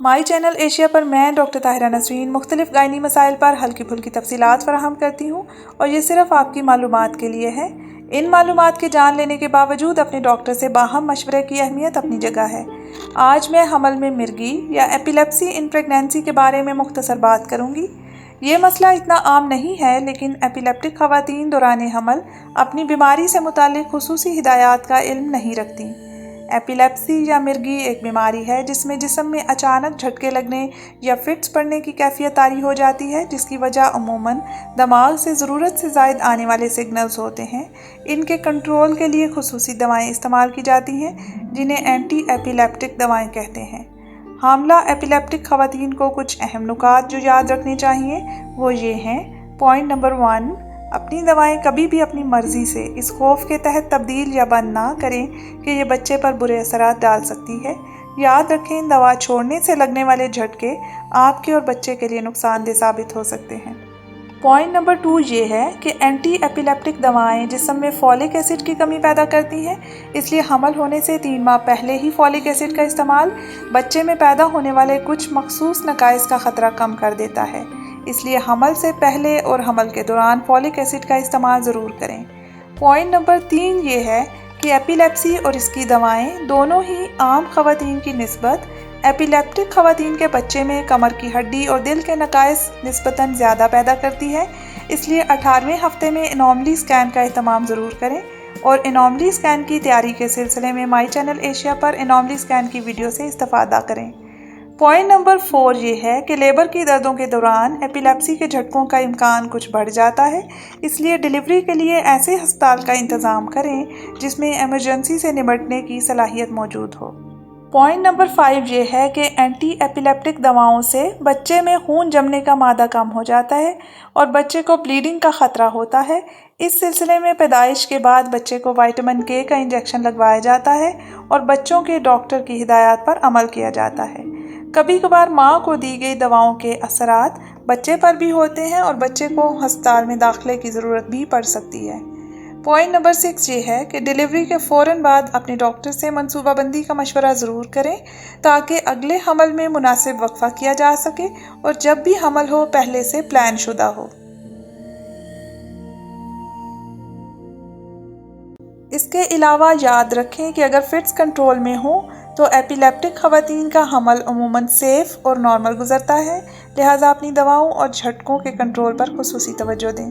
My channel Asia पर मैं doctor Tahira Nasreen मुख्तलिफ गायनी मसाइल पर हल्की फुल्की तफसीलात फराहम करती हूँ और ये सिर्फ आपकी मालूमात के लिए है। इन मालूमात के जान लेने के बावजूद अपने डॉक्टर से बाहम मशवरे की अहमियत अपनी जगह है। आज मैं हमल में मिर्गी या एपिलेप्सी इन प्रेगनेंसी के बारे में मुख्तसर बात करूँगी। ये मसला इतना आम नहीं है, लेकिन एपिलेप्टिक ख़वातीन दौरान हमल अपनी बीमारी से मुताल्लिक़ खुसूसी हिदायत का इल्म नहीं रखती। एपिलेप्सी या मिर्गी एक बीमारी है जिसमें जिस्म में अचानक झटके लगने या फिट्स पड़ने की कैफियत तारी हो जाती है, जिसकी वजह अमूमन दिमाग से ज़रूरत से ज़ायद आने वाले सिग्नल्स होते हैं। इनके कंट्रोल के लिए खुसूसी दवाएं इस्तेमाल की जाती हैं जिन्हें एंटी एपिलेप्टिक दवाएं कहते हैं। हामला एपिलेप्टिक ख़वातीन को कुछ अहम नुकात जो याद रखने चाहिए वो ये हैं। पॉइंट नंबर 1, अपनी दवाएं कभी भी अपनी मर्ज़ी से इस खौफ के तहत तब्दील या बंद ना करें कि ये बच्चे पर बुरे असरात डाल सकती है। याद रखें, दवा छोड़ने से लगने वाले झटके आपके और बच्चे के लिए नुकसानदेह साबित हो सकते हैं। पॉइंट नंबर 2 ये है कि एंटी एपिलेप्टिक दवाएं जिस्म में फॉलिक एसिड की कमी पैदा करती हैं, इसलिए हमल होने से 3 माह पहले ही फॉलिक एसिड का इस्तेमाल बच्चे में पैदा होने वाले कुछ मखसूस नकाइस का ख़तरा कम कर देता है। इसलिए हमल से पहले और हमल के दौरान फॉलिक एसिड का इस्तेमाल ज़रूर करें। पॉइंट नंबर 3 ये है कि एपिलेप्सी और इसकी दवाएं दोनों ही आम ख़वातीन की निस्बत एपिलेप्टिक ख़वातीन के बच्चे में कमर की हड्डी और दिल के नकाइस निस्बतन ज़्यादा पैदा करती है। इसलिए 18वें हफ्ते में एनॉमली स्कैन का एहतमाम ज़रूर करें और एनॉमली स्कैन की तैयारी के सिलसिले में माई चैनल एशिया पर एनॉमली स्कैन की वीडियो से इस्तेफ़ादा करें। पॉइंट नंबर 4 ये है कि लेबर की दर्दों के दौरान एपिलेप्सी के झटकों का इम्कान कुछ बढ़ जाता है, इसलिए डिलीवरी के लिए ऐसे अस्पताल का इंतज़ाम करें जिसमें इमरजेंसी से निपटने की सलाहियत मौजूद हो। पॉइंट नंबर 5 ये है कि एंटी एपिलेप्टिक दवाओं से बच्चे में खून जमने का मादा कम हो जाता है और बच्चे को ब्लीडिंग का ख़तरा होता है। इस सिलसिले में पैदाइश के बाद बच्चे को विटामिन के का इंजेक्शन लगवाया जाता है और बच्चों के डॉक्टर की हिदायत पर अमल किया जाता है। कभी कभार माँ को दी गई दवाओं के असरात बच्चे पर भी होते हैं और बच्चे को अस्पताल में दाखिले की ज़रूरत भी पड़ सकती है। पॉइंट नंबर 6 ये है कि डिलीवरी के फ़ौरन बाद अपने डॉक्टर से मनसूबाबंदी का मशवरा ज़रूर करें ताकि अगले हमल में मुनासिब वक्फा किया जा सके और जब भी हमल हो पहले से प्लान शुदा हो। इसके अलावा याद रखें कि अगर फिट्स कंट्रोल में हो तो एपिलेप्टिक ख़वातीन का हमल अमूमन सेफ़ और नॉर्मल गुजरता है, लिहाजा अपनी दवाओं और झटकों के कंट्रोल पर खुसूसी तवज्जो दें।